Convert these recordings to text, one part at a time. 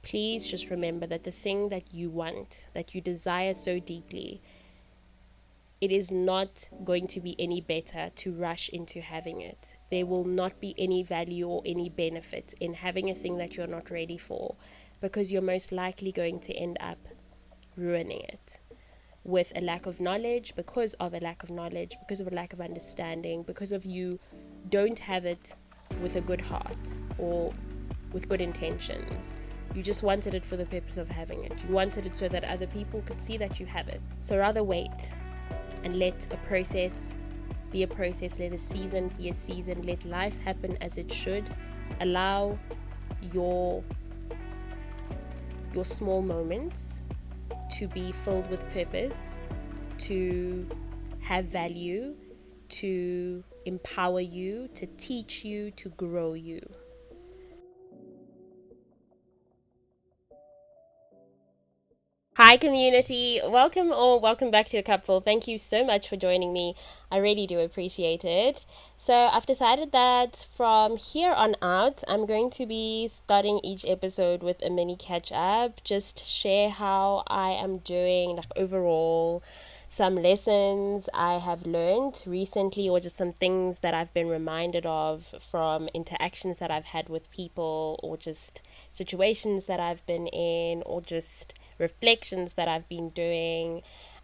please just remember that the thing that you want, that you desire so deeply, it is not going to be any better to rush into having it. There will not be any value or any benefit in having a thing that you're not ready for, because you're most likely going to end up ruining it with a lack of knowledge, because of a lack of knowledge, because of a lack of understanding, because of you don't have it with a good heart or with good intentions. You just wanted it for the purpose of having it. You wanted it so that other people could see that you have it. So rather wait and let a process be a process, let a season be a season, let life happen as it should. Allow your small moments to be filled with purpose, to have value, to empower you, to teach you, to grow you. Hi community, welcome or welcome back to A Cupful. Thank you so much for joining me. I really do appreciate it. So I've decided that from here on out, I'm going to be starting each episode with a mini catch up, just share how I am doing, like overall, some lessons I have learned recently, or just some things that I've been reminded of from interactions that I've had with people, or just situations that I've been in, or just reflections that I've been doing,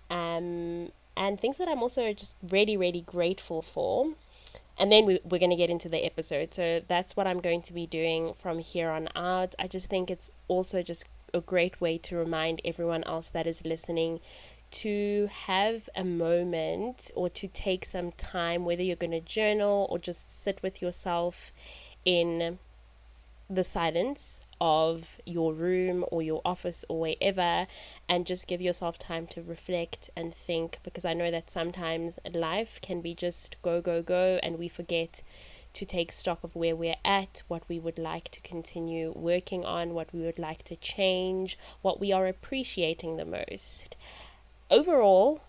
and things that I'm also just really, really grateful for. And then we're going to get into the episode. So that's what I'm going to be doing from here on out. I just think it's also just a great way to remind everyone else that is listening to have a moment, or to take some time, whether you're going to journal or just sit with yourself in the silence of your room or your office or wherever, and just give yourself time to reflect and think, because I know that sometimes life can be just go go go, and we forget to take stock of where we're at, what we would like to continue working on, what we would like to change, what we are appreciating the most. Overall,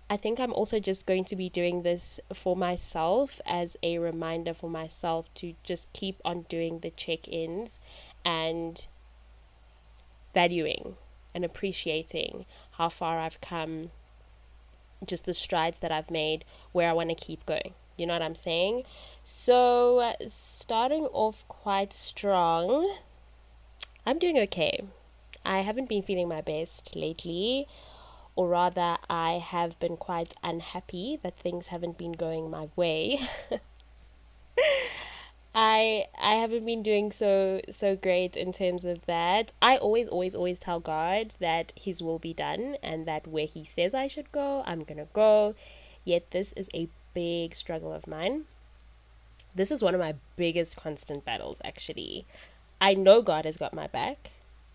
I think I'm also just going to be doing this for myself, as a reminder for myself to just keep on doing the check-ins and valuing and appreciating how far I've come, just the strides that I've made, where I want to keep going. You know what I'm saying? So, starting off quite strong, I'm doing okay. I haven't been feeling my best lately, or rather, I have been quite unhappy that things haven't been going my way. I haven't been doing so great in terms of that. I always tell God that his will be done, and that where he says I should go, I'm gonna go. Yet this is a big struggle of mine. This is one of my biggest constant battles, actually. I know God has got my back.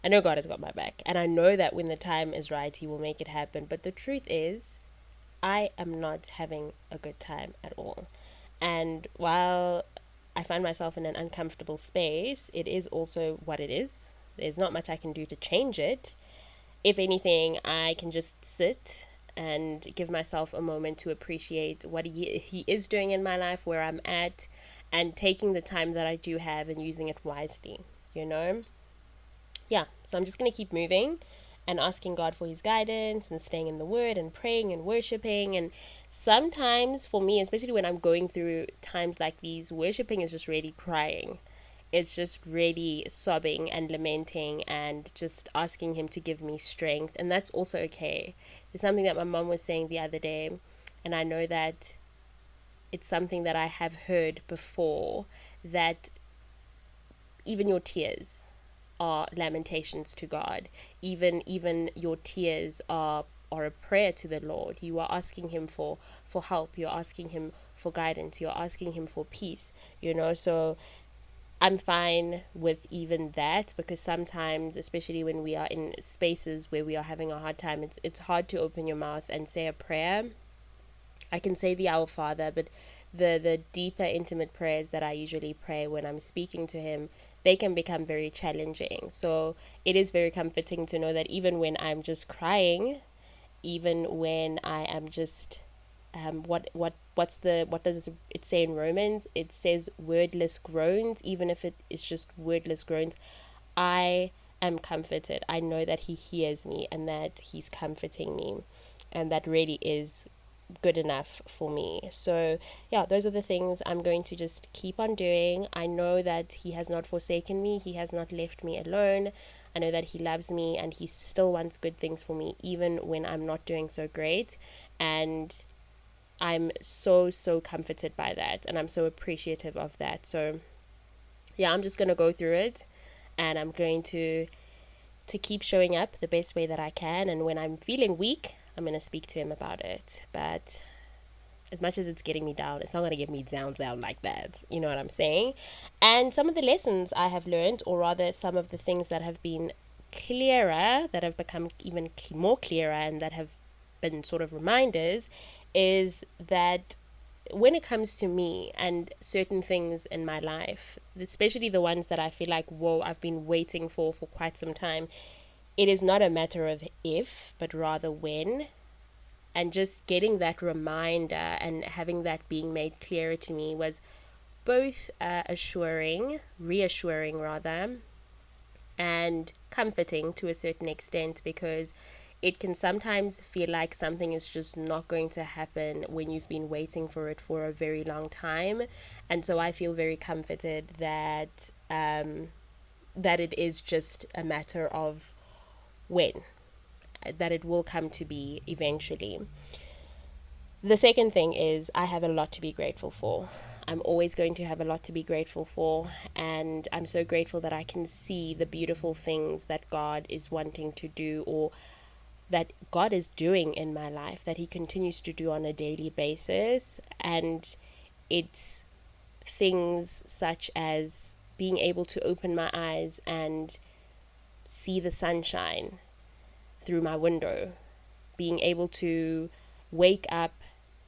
I know God has got my back, and I know that when the time is right, he will make it happen. But the truth is, I am not having a good time at all. And while I find myself in an uncomfortable space, it is also what it is. There's not much I can do to change it. If anything, I can just sit and give myself a moment to appreciate what he is doing in my life, where I'm at, and taking the time that I do have and using it wisely, you know? Yeah, so I'm just going to keep moving and asking God for his guidance, and staying in the word and praying and worshiping. And sometimes for me, especially when I'm going through times like these, worshiping is just really crying. It's just really sobbing and lamenting, and just asking him to give me strength. And that's also okay. There's something that my mom was saying the other day, and I know that it's something that I have heard before, that even your tears are lamentations to God. Even your tears are a prayer to the Lord. You are asking him for help. You're asking him for guidance. You're asking him for peace. So I'm fine with even that, because sometimes, especially when we are in spaces where we are having a hard time, it's hard to open your mouth and say a prayer. I can say the Our Father, but the deeper, intimate prayers that I usually pray when I'm speaking to him, they can become very challenging. So it is very comforting to know that even when I'm just crying, even when I am just what does it say in Romans? It says wordless groans. Even if it is just wordless groans, I am comforted. I know that he hears me and that he's comforting me, and that really is good enough for me. So yeah, those are the things I'm going to just keep on doing. I know that he has not forsaken me, he has not left me alone. I know that he loves me and he still wants good things for me even when I'm not doing so great, and I'm so comforted by that, and I'm so appreciative of that. So yeah, I'm just going to go through it, and I'm going to keep showing up the best way that I can. And when I'm feeling weak, I'm going to speak to him about it. But as much as it's getting me down, it's not going to get me down like that. You know what I'm saying? And some of the lessons I have learned, or rather some of the things that have been clearer, that have become even more clearer, and that have been sort of reminders, is that when it comes to me and certain things in my life, especially the ones that I feel like, whoa, I've been waiting for quite some time, it is not a matter of if, but rather when. And just getting that reminder and having that being made clearer to me was both reassuring rather, and comforting to a certain extent, because it can sometimes feel like something is just not going to happen when you've been waiting for it for a very long time. And so I feel very comforted that that it is just a matter of when, that it will come to be eventually. The second thing is I have a lot to be grateful for. I'm always going to have a lot to be grateful for, and I'm so grateful that I can see the beautiful things that God is wanting to do, or that God is doing in my life, that he continues to do on a daily basis. And it's things such as being able to open my eyes and see the sunshine through my window, being able to wake up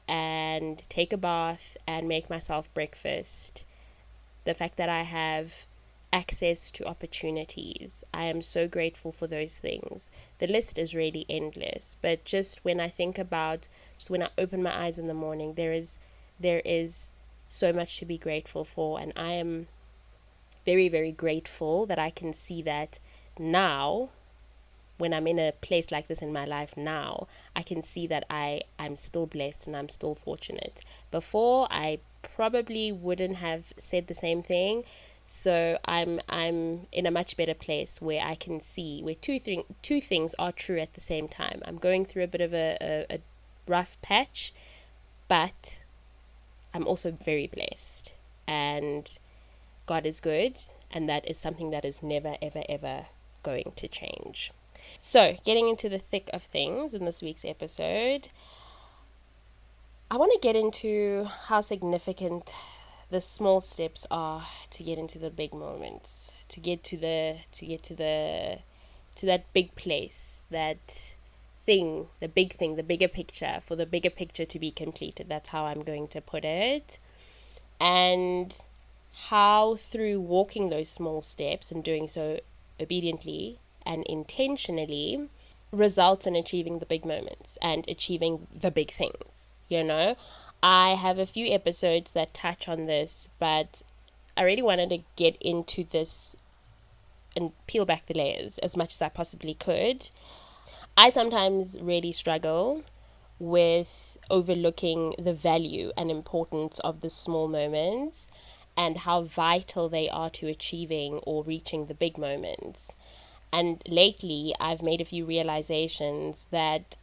and take a bath and make myself breakfast, the fact that I have access to opportunities. I am so grateful for those things. The list is really endless, but just when I think about, just when I open my eyes in the morning, there is so much to be grateful for, and I am very grateful that I can see that now. When I'm in a place like this in my life now, I can see that I'm still blessed and I'm still fortunate. Before, I probably wouldn't have said the same thing. So I'm in a much better place where I can see where two things are true at the same time. I'm going through a bit of a rough patch, but I'm also very blessed, and God is good, and that is something that is never ever going to change. So, getting into the thick of things in this week's episode, I want to get into how significant the small steps are to get into the big moments, to get to that big place, that thing, the big thing, the bigger picture, for the bigger picture to be completed. That's how I'm going to put it. And how through walking those small steps and doing so obediently and intentionally results in achieving the big moments and achieving the big things. I have a few episodes that touch on this, but I really wanted to get into this and peel back the layers as much as I possibly could. I sometimes really struggle with overlooking the value and importance of the small moments and how vital they are to achieving or reaching the big moments. And lately, I've made a few realizations that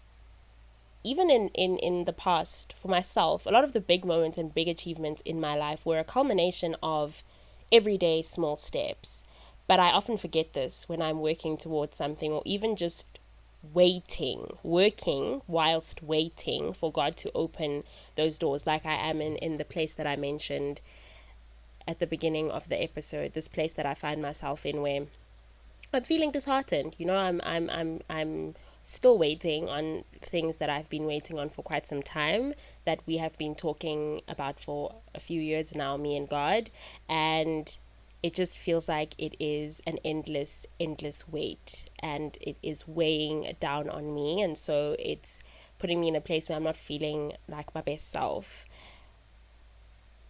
even in the past, for myself, a lot of the big moments and big achievements in my life were a culmination of everyday small steps. But I often forget this when I'm working towards something, or even just working whilst waiting for God to open those doors, like I am in the place that I mentioned at the beginning of the episode, this place that I find myself in where I'm feeling disheartened. I'm still waiting on things that I've been waiting on for quite some time, that we have been talking about for a few years now, me and God, and it just feels like it is an endless weight, and it is weighing down on me, and so it's putting me in a place where I'm not feeling like my best self.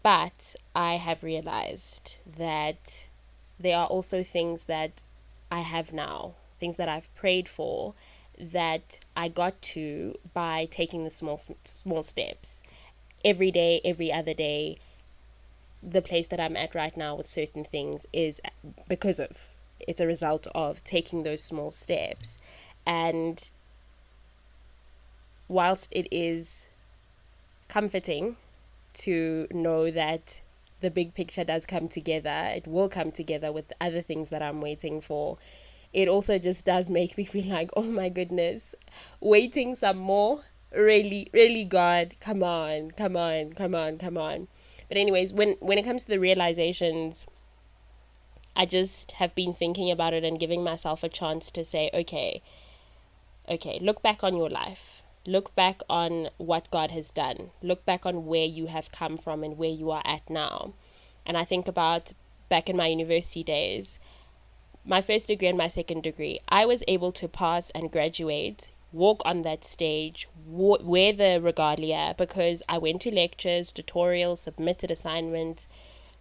But I have realized that there are also things that I have now, things that I've prayed for, that I got to by taking the small steps every day, every other day. The place that I'm at right now with certain things is because of, it's a result of taking those small steps. And whilst it is comforting to know that the big picture does come together, it will come together with other things that I'm waiting for, it also just does make me feel like, oh my goodness, waiting some more. Really, really, God, come on, come on, come on, come on. But anyways, when it comes to the realizations, I just have been thinking about it and giving myself a chance to say, okay, look back on your life. Look back on what God has done. Look back on where you have come from and where you are at now. And I think about back in my university days, my first degree and my second degree, I was able to pass and graduate, walk on that stage, wear the regalia, because I went to lectures, tutorials, submitted assignments,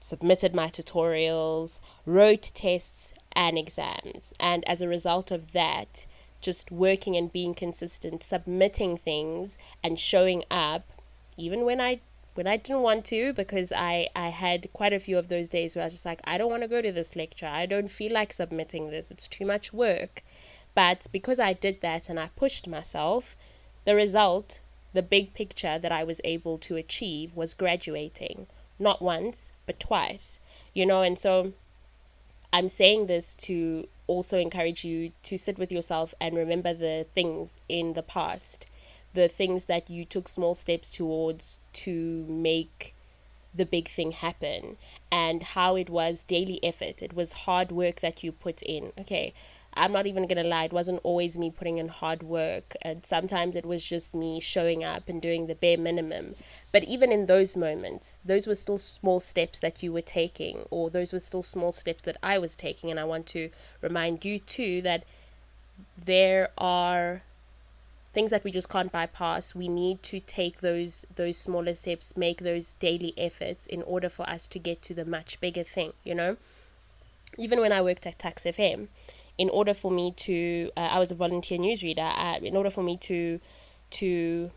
submitted my tutorials, wrote tests and exams. And as a result of that, just working and being consistent, submitting things and showing up, even when I didn't want to, because I had quite a few of those days where I was just like, I don't want to go to this lecture. I don't feel like submitting this. It's too much work. But because I did that and I pushed myself, the result, the big picture that I was able to achieve was graduating. Not once, but twice. And so I'm saying this to also encourage you to sit with yourself and remember the things in the past, the things that you took small steps towards to make the big thing happen, and how it was daily effort. It was hard work that you put in. Okay, I'm not even gonna lie, it wasn't always me putting in hard work, and sometimes it was just me showing up and doing the bare minimum. But even in those moments, those were still small steps that you were taking, or those were still small steps that I was taking. And I want to remind you too that there are things that we just can't bypass. We need to take those smaller steps, make those daily efforts in order for us to get to the much bigger thing. Even when I worked at Tax FM, in order for me to, I was a volunteer newsreader. In order for me to do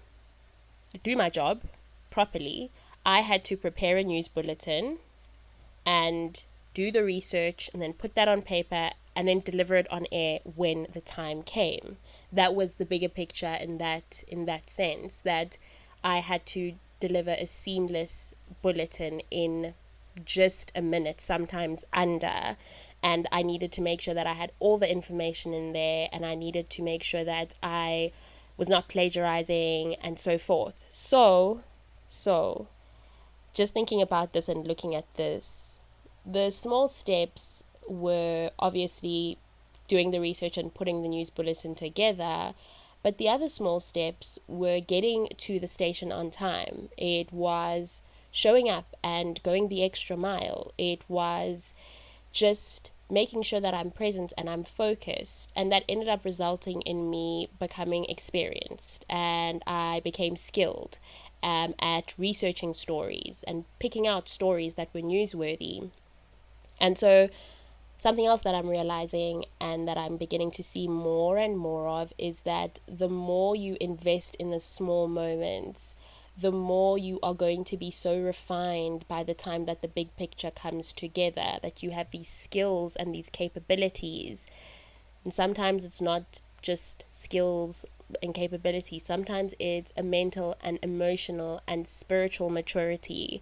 my job properly, I had to prepare a news bulletin and do the research and then put that on paper and then deliver it on air when the time came. That was the bigger picture in that sense, that I had to deliver a seamless bulletin in just a minute, sometimes under. And I needed to make sure that I had all the information in there, and I needed to make sure that I was not plagiarizing and so forth. So just thinking about this and looking at this, the small steps were obviously doing the research and putting the news bulletin together, but the other small steps were getting to the station on time. It was showing up and going the extra mile. It was just making sure that I'm present and I'm focused, and that ended up resulting in me becoming experienced, and I became skilled at researching stories and picking out stories that were newsworthy. And so something else that I'm realizing and that I'm beginning to see more and more of is that the more you invest in the small moments, the more you are going to be so refined by the time that the big picture comes together, that you have these skills and these capabilities. And sometimes it's not just skills and capabilities. Sometimes it's a mental and emotional and spiritual maturity.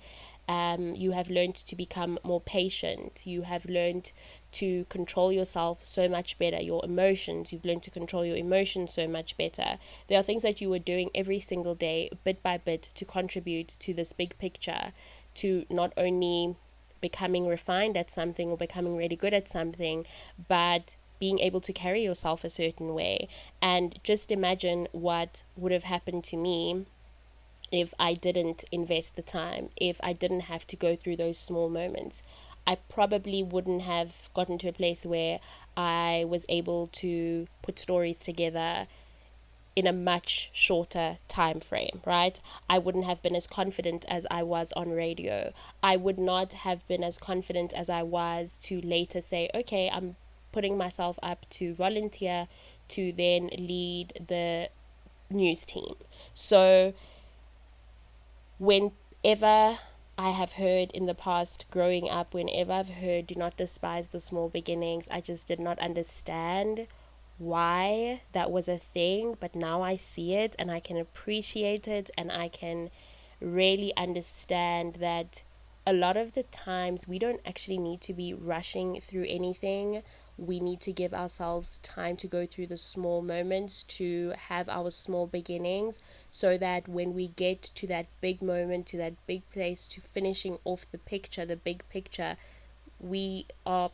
You have learned to become more patient. You have learned to control yourself so much better. Your emotions, you've learned to control your emotions so much better. There are things that you were doing every single day, bit by bit, to contribute to this big picture, to not only becoming refined at something or becoming really good at something, but being able to carry yourself a certain way. And just imagine what would have happened to me if I didn't invest the time, if I didn't have to go through those small moments. I probably wouldn't have gotten to a place where I was able to put stories together in a much shorter time frame, right? I wouldn't have been as confident as I was on radio. I would not have been as confident as I was to later say, okay, I'm putting myself up to volunteer to then lead the news team. So whenever I have heard in the past growing up, whenever I've heard do not despise the small beginnings, I just did not understand why that was a thing. But now I see it and I can appreciate it, and I can really understand that a lot of the times we don't actually need to be rushing through anything. We need to give ourselves time to go through the small moments, to have our small beginnings, so that when we get to that big moment, to that big place, to finishing off the picture, the big picture, we are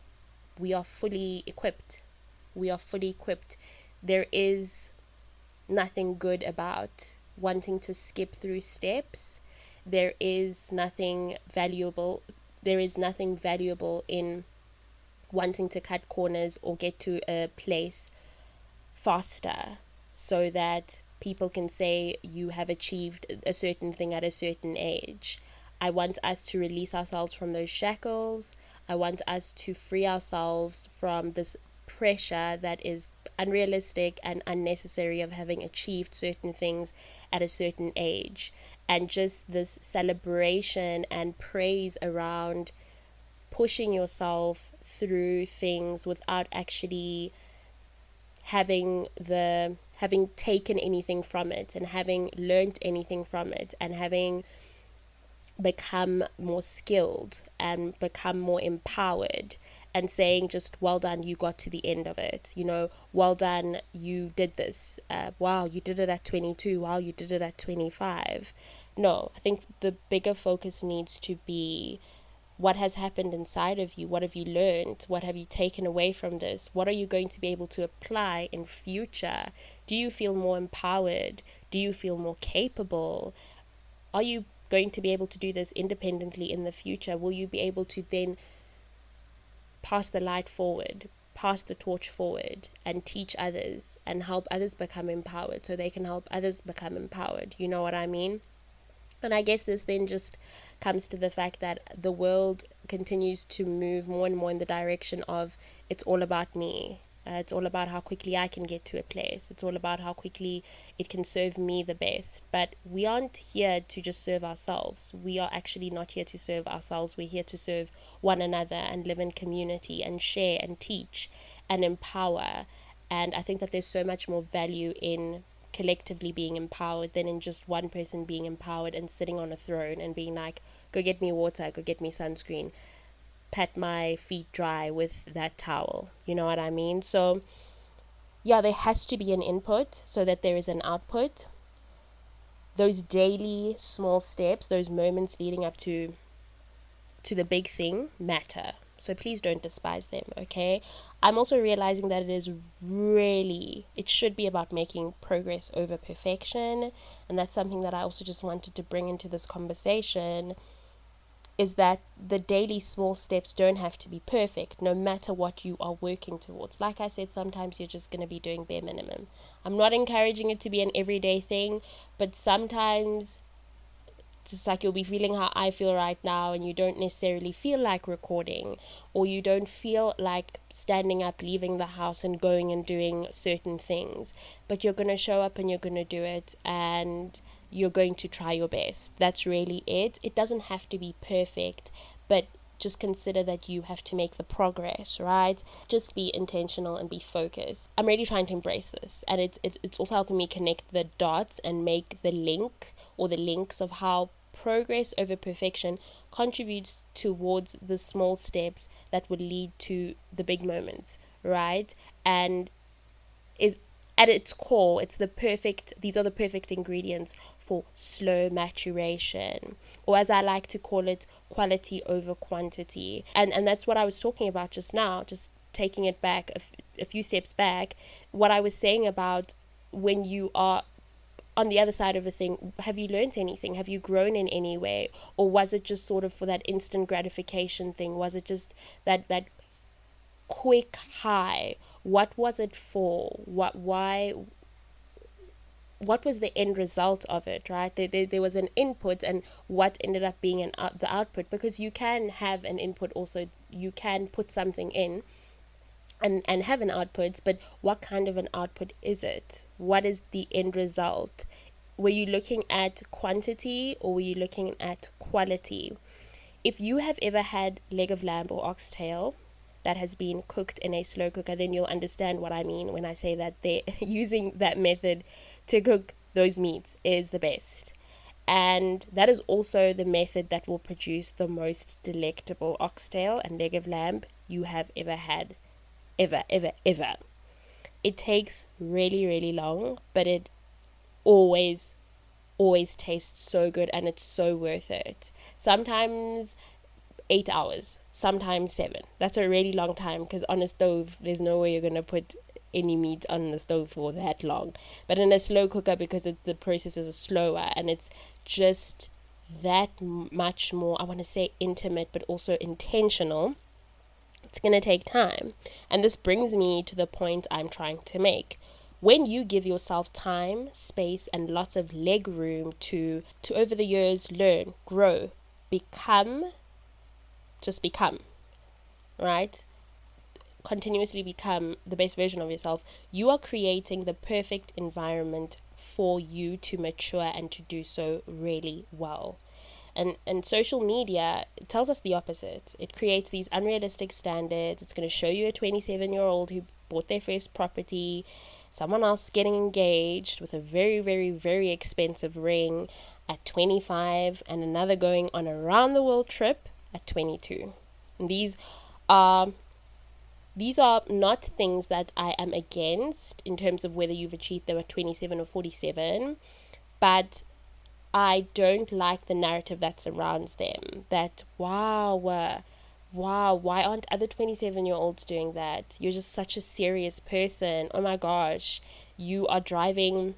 fully equipped. We are fully equipped. There is nothing good about wanting to skip through steps. There is nothing valuable. There is nothing valuable in wanting to cut corners or get to a place faster so that people can say you have achieved a certain thing at a certain age. I want us to release ourselves from those shackles. I want us to free ourselves from this pressure that is unrealistic and unnecessary of having achieved certain things at a certain age, and just this celebration and praise around pushing yourself through things without actually having taken anything from it, and having learned anything from it, and having become more skilled and become more empowered, and saying just well done, you got to the end of it, well done, you did this, wow, you did it at 22, wow, you did it at 25. No, I think the bigger focus needs to be what has happened inside of you. What have you learned? What have you taken away from this? What are you going to be able to apply in future? Do you feel more empowered? Do you feel more capable? Are you going to be able to do this independently in the future? Will you be able to then pass the light forward, pass the torch forward, and teach others and help others become empowered so they can help others become empowered? You know what I mean? And I guess this then just comes to the fact that the world continues to move more and more in the direction of it's all about me. It's all about how quickly I can get to a place. It's all about how quickly it can serve me the best. But we aren't here to just serve ourselves. We are actually not here to serve ourselves. We're here to serve one another and live in community and share and teach and empower. And I think that there's so much more value in collectively being empowered than in just one person being empowered and sitting on a throne and being like, go get me water, go get me sunscreen, pat my feet dry with that towel. You know what I mean? So yeah, there has to be an input so that there is an output. Those daily small steps, those moments leading up to the big thing matter. So please don't despise them, okay? I'm also realizing that it should be about making progress over perfection. And that's something that I also just wanted to bring into this conversation, is that the daily small steps don't have to be perfect, no matter what you are working towards. Like I said, sometimes you're just going to be doing bare minimum. I'm not encouraging it to be an everyday thing, but sometimes just like you'll be feeling how I feel right now, and you don't necessarily feel like recording, or you don't feel like standing up, leaving the house and going and doing certain things, but you're going to show up and you're going to do it, and you're going to try your best. That's really it. It doesn't have to be perfect, but just consider that you have to make the progress, right? Just be intentional and be focused. I'm really trying to embrace this, and it's also helping me connect the dots and make the link, or the links, of how progress over perfection contributes towards the small steps that would lead to the big moments, right? And is at its core, these are the perfect ingredients for slow maturation, or as I like to call it, quality over quantity. And that's what I was talking about just now, just taking it back a few steps back, what I was saying about when you are on the other side of a thing, have you learned anything? Have you grown in any way? Or was it just sort of for that instant gratification thing? Was it just that quick high? What was it for? What was the end result of it, right? There was an input, and what ended up being the output, because you can have an input also. You can put something in and have an output, but what kind of an output is it? What is the end result? Were you looking at quantity or were you looking at quality? If you have ever had leg of lamb or oxtail that has been cooked in a slow cooker, then you'll understand what I mean when I say that they're using that method to cook those meats is the best. And that is also the method that will produce the most delectable oxtail and leg of lamb you have ever had. Ever, ever, ever. It takes really, really long, but it always, always tastes so good and it's so worth it. Sometimes 8 hours, sometimes 7. That's a really long time because on a stove, there's no way you're going to put any meat on the stove for that long. But in a slow cooker, because the process is slower and it's just that much more, I want to say intimate, but also intentional, it's going to take time. And this brings me to the point I'm trying to make. When you give yourself time, space, and lots of leg room to over the years learn, grow, become, right? Continuously become the best version of yourself, you are creating the perfect environment for you to mature and to do so really well. And social media tells us the opposite. It creates these unrealistic standards. It's going to show you a 27-year-old who bought their first property, someone else getting engaged with a very, very, very expensive ring at 25, and another going on a round the world trip at 22. And these are not things that I am against in terms of whether you've achieved them at 27 or 47, but I don't like the narrative that surrounds them. That, wow, why aren't other 27-year-olds doing that? You're just such a serious person. Oh my gosh, you are driving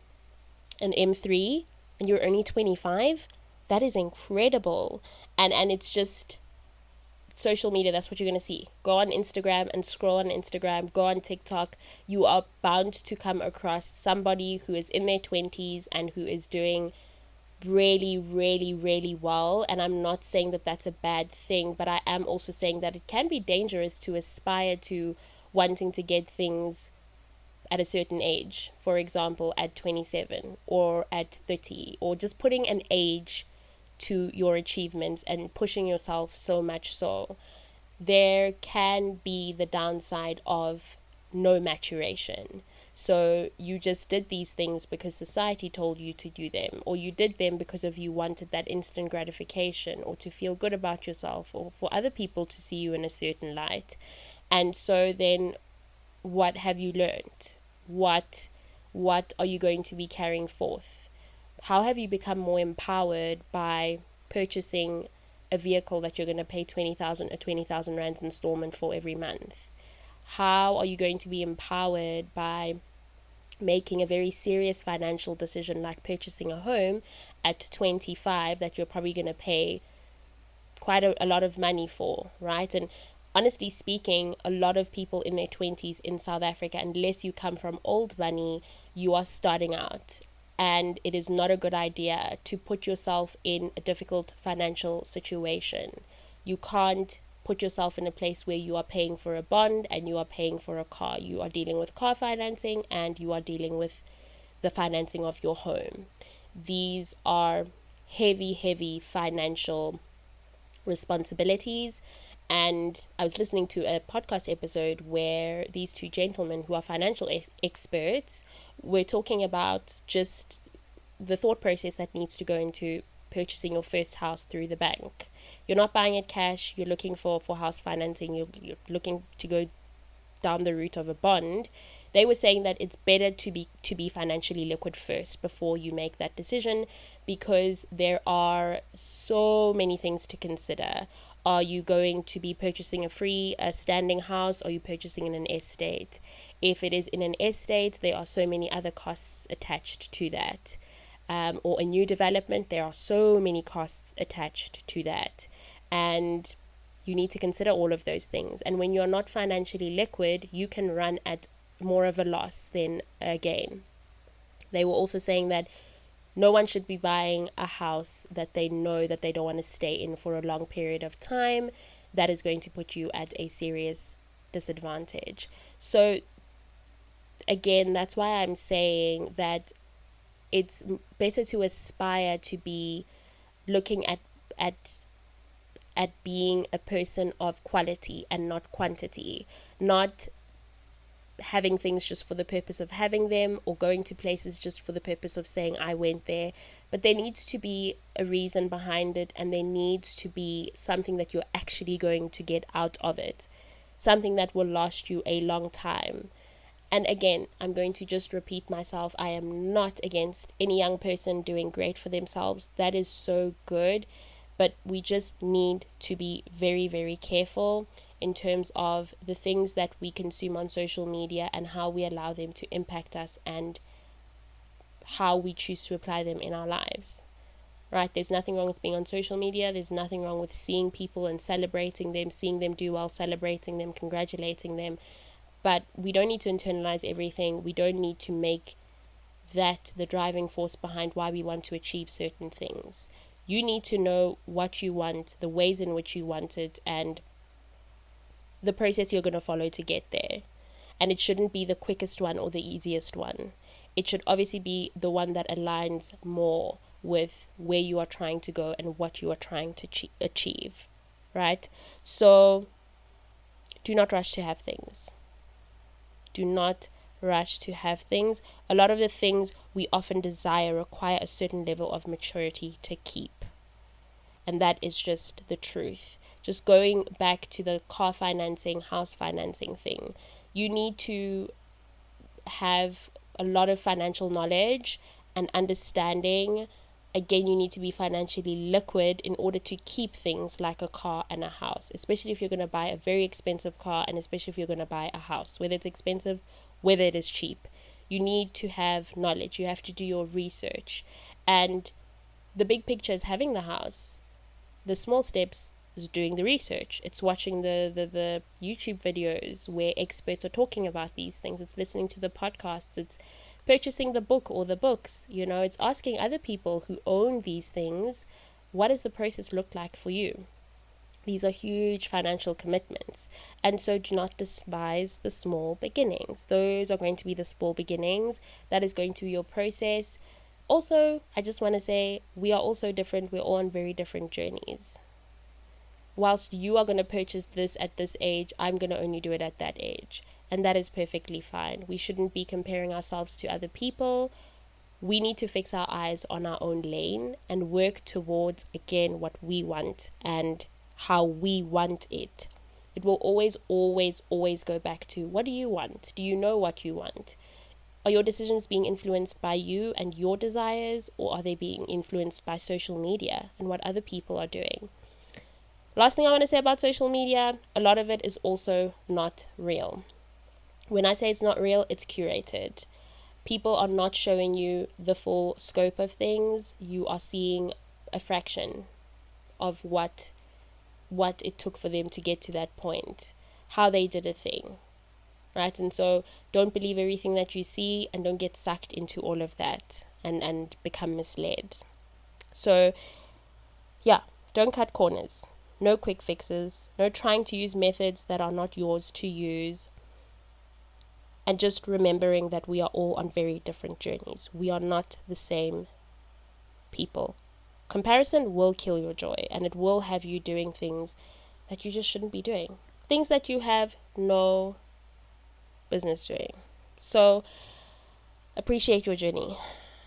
an M3 and you're only 25? That is incredible. And it's just social media, that's what you're going to see. Go on Instagram and scroll on Instagram, go on TikTok. You are bound to come across somebody who is in their 20s and who is doing really, really, really well. And I'm not saying that that's a bad thing, but I am also saying that it can be dangerous to aspire to wanting to get things at a certain age. For example, at 27 or at 30, or just putting an age to your achievements and pushing yourself so much so. There can be the downside of no maturation. So you just did these things because society told you to do them, or you did them because of you wanted that instant gratification, or to feel good about yourself, or for other people to see you in a certain light. And so then what have you learned? What are you going to be carrying forth? How have you become more empowered by purchasing a vehicle that you're going to pay 20,000 rands installment for every month? How are you going to be empowered by making a very serious financial decision like purchasing a home at 25 that you're probably going to pay quite a lot of money for, right? And honestly speaking, a lot of people in their 20s in South Africa, unless you come from old money, you are starting out. And it is not a good idea to put yourself in a difficult financial situation. You can't put yourself in a place where you are paying for a bond and you are paying for a car. You are dealing with car financing and you are dealing with the financing of your home. These are heavy, heavy financial responsibilities. And I was listening to a podcast episode where these two gentlemen who are financial experts were talking about just the thought process that needs to go into purchasing your first house through the bank. You're not buying it cash, you're looking for house financing, you're looking to go down the route of a bond. They were saying that it's better to be financially liquid first before you make that decision, because there are so many things to consider. Are you going to be purchasing a standing house? Or are you purchasing in an estate? If it is in an estate, there are so many other costs attached to that. Or a new development, there are so many costs attached to that. And you need to consider all of those things. And when you're not financially liquid, you can run at more of a loss than a gain. They were also saying that no one should be buying a house that they know that they don't want to stay in for a long period of time. That is going to put you at a serious disadvantage. So again, that's why I'm saying that it's better to aspire to be looking at being a person of quality and not quantity, not having things just for the purpose of having them, or going to places just for the purpose of saying I went there. But there needs to be a reason behind it, and there needs to be something that you're actually going to get out of it, something that will last you a long time. And again, I'm going to just repeat myself. I am not against any young person doing great for themselves. That is so good. But we just need to be very, very careful in terms of the things that we consume on social media and how we allow them to impact us and how we choose to apply them in our lives. Right? There's nothing wrong with being on social media. There's nothing wrong with seeing people and celebrating them, seeing them do well, celebrating them, congratulating them. But we don't need to internalize everything. We don't need to make that the driving force behind why we want to achieve certain things. You need to know what you want, the ways in which you want it, and the process you're going to follow to get there. And it shouldn't be the quickest one or the easiest one. It should obviously be the one that aligns more with where you are trying to go and what you are trying to achieve, right? So do not rush to have things. Do not rush to have things. A lot of the things we often desire require a certain level of maturity to keep. And that is just the truth. Just going back to the car financing, house financing thing, you need to have a lot of financial knowledge and understanding. Again, you need to be financially liquid in order to keep things like a car and a house, especially if you're going to buy a very expensive car, and especially if you're going to buy a house, whether it's expensive, whether it is cheap. You need to have knowledge. You have to do your research. And the big picture is having the house. The small steps is doing the research. It's watching the YouTube videos where experts are talking about these things. It's listening to the podcasts. It's purchasing the book or the books. It's asking other people who own these things, what does the process look like for you? These are huge financial commitments. And so do not despise the small beginnings. Those are going to be the small beginnings. That is going to be your process. Also, I just want to say, we are also different. We're all on very different journeys. Whilst you are going to purchase this at this age, I'm going to only do it at that age. And that is perfectly fine. We shouldn't be comparing ourselves to other people. We need to fix our eyes on our own lane and work towards, again, what we want and how we want it. It will always, always, always go back to, what do you want? Do you know what you want? Are your decisions being influenced by you and your desires, or are they being influenced by social media and what other people are doing? Last thing I want to say about social media, a lot of it is also not real. When I say it's not real, it's curated. People are not showing you the full scope of things. You are seeing a fraction of what it took for them to get to that point, how they did a thing. Right? And so don't believe everything that you see, and don't get sucked into all of that and become misled. So yeah, don't cut corners. No quick fixes. No trying to use methods that are not yours to use. And just remembering that we are all on very different journeys. We are not the same people. Comparison will kill your joy, and it will have you doing things that you just shouldn't be doing. Things that you have no business doing. So appreciate your journey.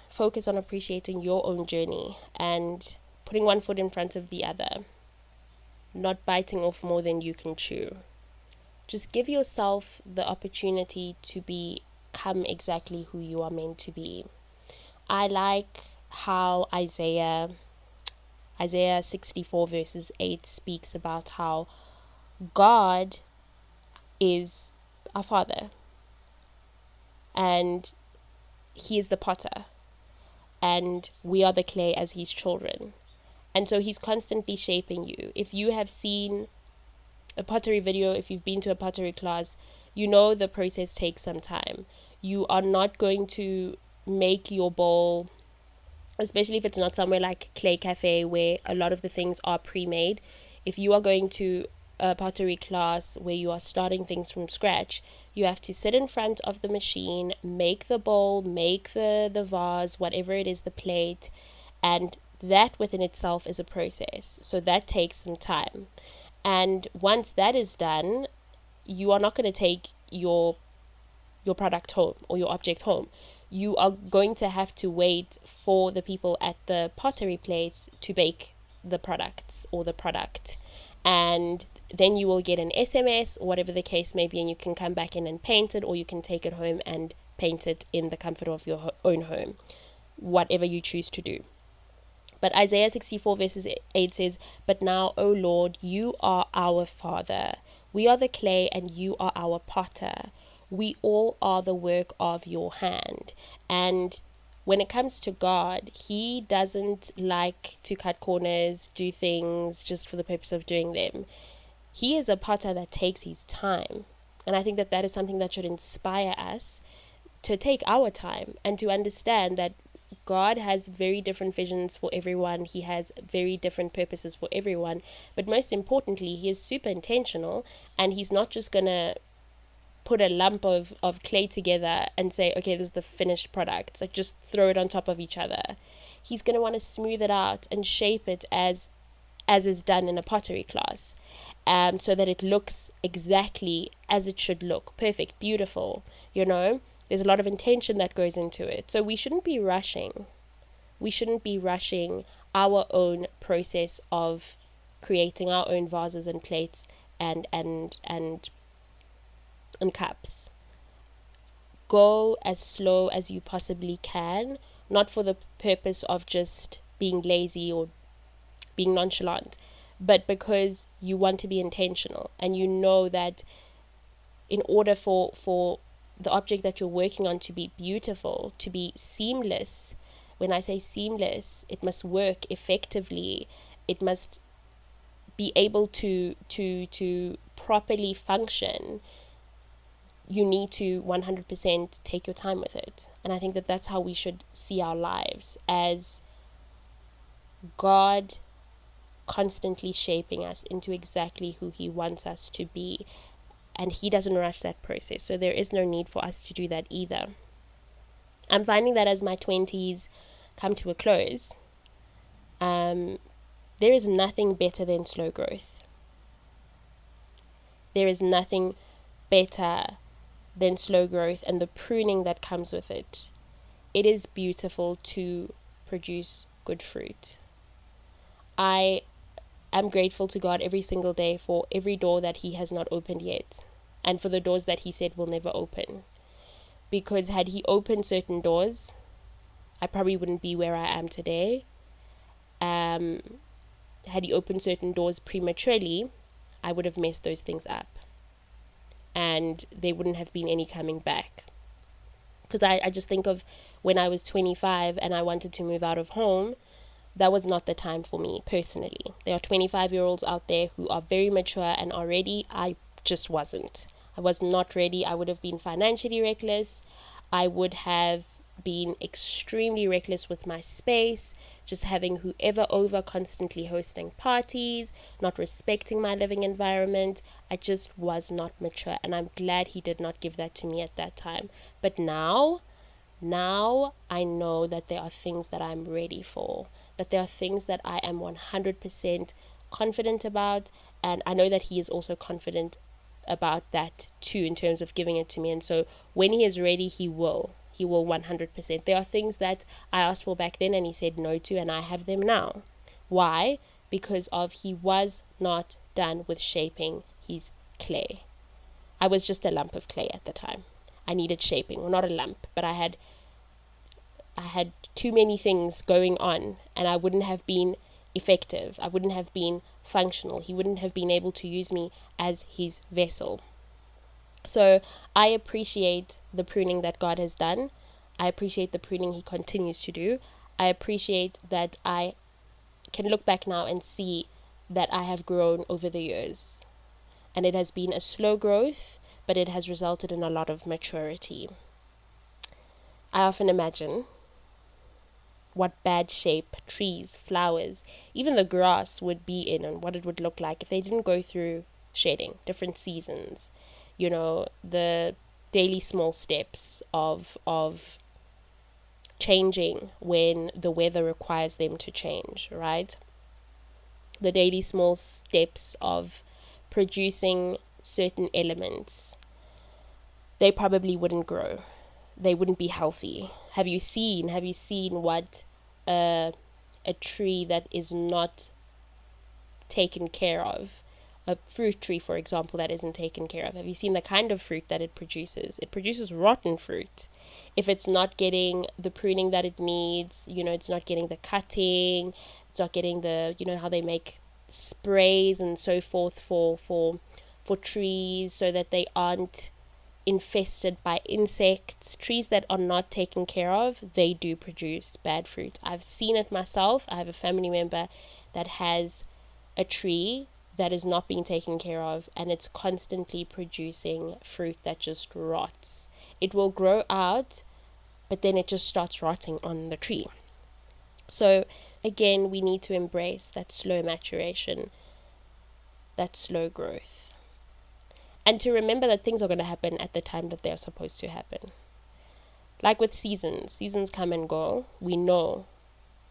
Focus on appreciating your own journey and putting one foot in front of the other. Not biting off more than you can chew. Just give yourself the opportunity to become exactly who you are meant to be. I like how Isaiah 64 verses 8 speaks about how God is our Father, and He is the potter, and we are the clay as His children. And so He's constantly shaping you. If you have seen a pottery video, if you've been to a pottery class, you know the process takes some time. You are not going to make your bowl, especially if it's not somewhere like Clay Cafe where a lot of the things are pre-made. If you are going to a pottery class where you are starting things from scratch, you have to sit in front of the machine, make the bowl, make the vase, whatever it is, the plate, and that within itself is a process. So that takes some time. And once that is done, you are not going to take your product home or your object home. You are going to have to wait for the people at the pottery place to bake the products or the product. And then you will get an SMS or whatever the case may be, and you can come back in and paint it, or you can take it home and paint it in the comfort of your own home, whatever you choose to do. But Isaiah 64 verses 8 says, "But now, O Lord, you are our Father. We are the clay and you are our potter. We all are the work of your hand." And when it comes to God, he doesn't like to cut corners, do things just for the purpose of doing them. He is a potter that takes his time. And I think that that is something that should inspire us to take our time and to understand that God has very different visions for everyone. He has very different purposes for everyone. But most importantly, he is super intentional, and he's not just going to put a lump of clay together and say, okay, this is the finished product. Like, just throw it on top of each other. He's going to want to smooth it out and shape it as is done in a pottery class, so that it looks exactly as it should look. Perfect, beautiful, There's a lot of intention that goes into it. So we shouldn't be rushing. We shouldn't be rushing our own process of creating our own vases and plates and cups. Go as slow as you possibly can, not for the purpose of just being lazy or being nonchalant, but because you want to be intentional, and you know that in order for the object that you're working on to be beautiful, to be seamless. When I say seamless, it must work effectively. It must be able to properly function. You need to 100% take your time with it. And I think that that's how we should see our lives, as God constantly shaping us into exactly who he wants us to be. And he doesn't rush that process. So there is no need for us to do that either. I'm finding that as my 20s come to a close, there is nothing better than slow growth. There is nothing better than slow growth and the pruning that comes with it. It is beautiful to produce good fruit. I am grateful to God every single day for every door that he has not opened yet, and for the doors that he said will never open. Because had he opened certain doors, I probably wouldn't be where I am today. Had he opened certain doors prematurely, I would have messed those things up, and there wouldn't have been any coming back. Because I just think of when I was 25 and I wanted to move out of home. That was not the time for me personally. There are 25-year-olds out there who are very mature and are ready. I just wasn't. I was not ready. I would have been financially reckless. I would have been extremely reckless with my space, just having whoever over, constantly hosting parties, not respecting my living environment. I just was not mature, and I'm glad he did not give that to me at that time. But now I know that there are things that I'm ready for, that there are things that I am 100% confident about, and I know that he is also confident about that too, in terms of giving it to me. And so when he is ready, he will 100%. There are things that I asked for back then and he said no to, and I have them now. Why? Because he was not done with shaping his clay. I was just a lump of clay at the time. I needed shaping. Well, not a lump, but I had too many things going on, and I wouldn't have been effective. I wouldn't have been functional. He wouldn't have been able to use me as his vessel. So I appreciate the pruning that God has done. I appreciate the pruning he continues to do. I appreciate that I can look back now and see that I have grown over the years. And it has been a slow growth, but it has resulted in a lot of maturity. I often imagine what bad shape trees, flowers, even the grass would be in, and what it would look like if they didn't go through shedding, different seasons, the daily small steps of changing when the weather requires them to change, right? The daily small steps of producing certain elements. They probably wouldn't grow. They wouldn't be healthy. Have you seen what a tree that is not taken care of, a fruit tree, for example, that isn't taken care of, have you seen the kind of fruit that it produces? It produces rotten fruit. If it's not getting the pruning that it needs, it's not getting the cutting, it's not getting the, how they make sprays and so forth for trees so that they aren't infested by insects. Trees that are not taken care of, they do produce bad fruit. I've seen it myself. I have a family member that has a tree that is not being taken care of, and it's constantly producing fruit that just rots. It will grow out, but then it just starts rotting on the tree. So again, we need to embrace that slow maturation, that slow growth, and to remember that things are going to happen at the time that they're supposed to happen. Like with seasons come and go. We know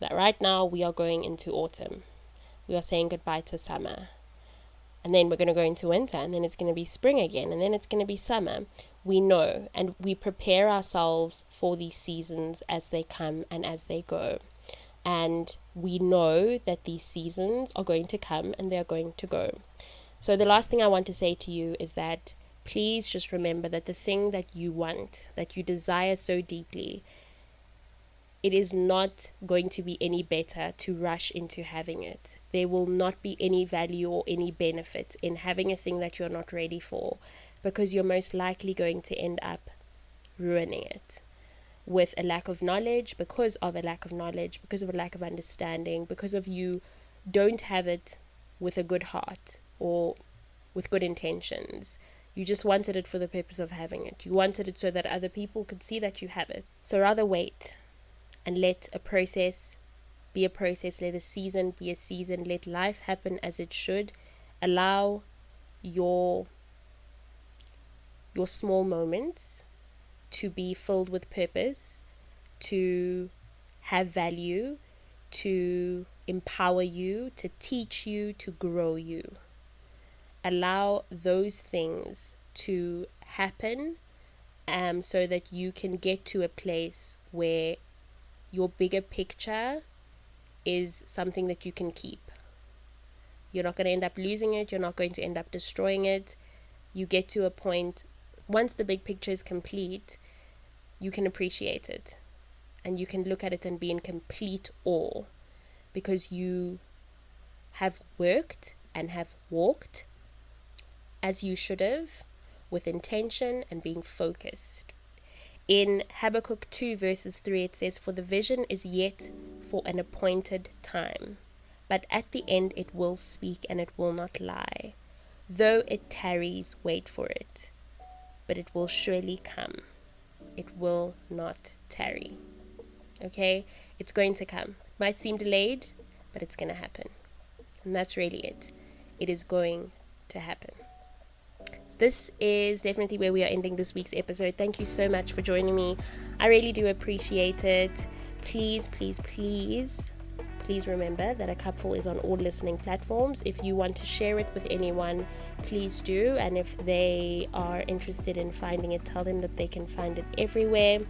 that right now we are going into autumn. We are saying goodbye to summer. And then we're going to go into winter, and then it's going to be spring again, and then it's going to be summer. We know, and we prepare ourselves for these seasons as they come and as they go. And we know that these seasons are going to come and they're going to go. So the last thing I want to say to you is that please just remember that the thing that you want, that you desire so deeply, it is not going to be any better to rush into having it. There will not be any value or any benefit in having a thing that you're not ready for, because you're most likely going to end up ruining it with a lack of knowledge, because of a lack of understanding, because of you don't have it with a good heart or with good intentions. You just wanted it for the purpose of having it. You wanted it so that other people could see that you have it. So rather wait and let a process be a process, let a season be a season, let life happen as it should. Allow your small moments to be filled with purpose, to have value, to empower you, to teach you, to grow you. Allow those things to happen so that you can get to a place where your bigger picture is something that you can keep. You're not going to end up losing it. You're not going to end up destroying it. You get to a point, once the big picture is complete, you can appreciate it. And you can look at it and be in complete awe, because you have worked and have walked as you should have, with intention and being focused. In Habakkuk 2 verses 3, it says, "For the vision is yet for an appointed time, but at the end it will speak and it will not lie. Though it tarries, wait for it, but it will surely come. It will not tarry." Okay? It's going to come. It might seem delayed, but it's going to happen. And that's really it. It is going to happen. This is definitely where we are ending this week's episode. Thank you so much for joining me. I really do appreciate it. Please, please, please, please remember that Acupfulll is on all listening platforms. If you want to share it with anyone, please do. And if they are interested in finding it, tell them that they can find it everywhere,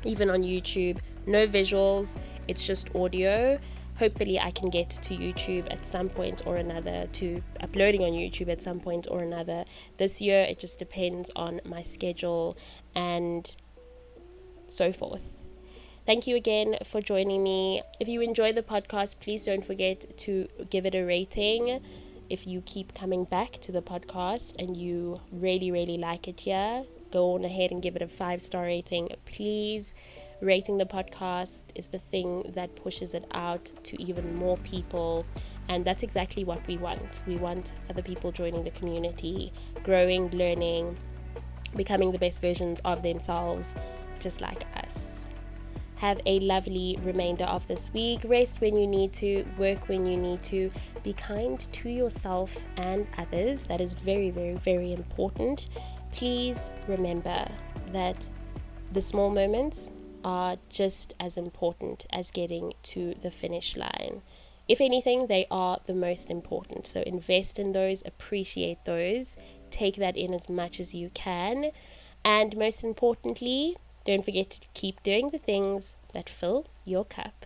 even on YouTube. No visuals, it's just audio. Hopefully I can get to YouTube at some point or another, to uploading on YouTube at some point or another this year. It just depends on my schedule and so forth. Thank you again for joining me. If you enjoy the podcast, please don't forget to give it a rating. If you keep coming back to the podcast and you really, really like it here, go on ahead and give it a 5-star rating, please. Rating the podcast is the thing that pushes it out to even more people, and that's exactly what we want. We want other people joining the community, growing, learning, becoming the best versions of themselves, just like us. Have a lovely remainder of this week. Rest when you need to, work when you need to. Be kind to yourself and others. That is very, very, very important. Please remember that the small moments are just as important as getting to the finish line. If anything, they are the most important. So invest in those, appreciate those, take that in as much as you can. And most importantly, don't forget to keep doing the things that fill your cup.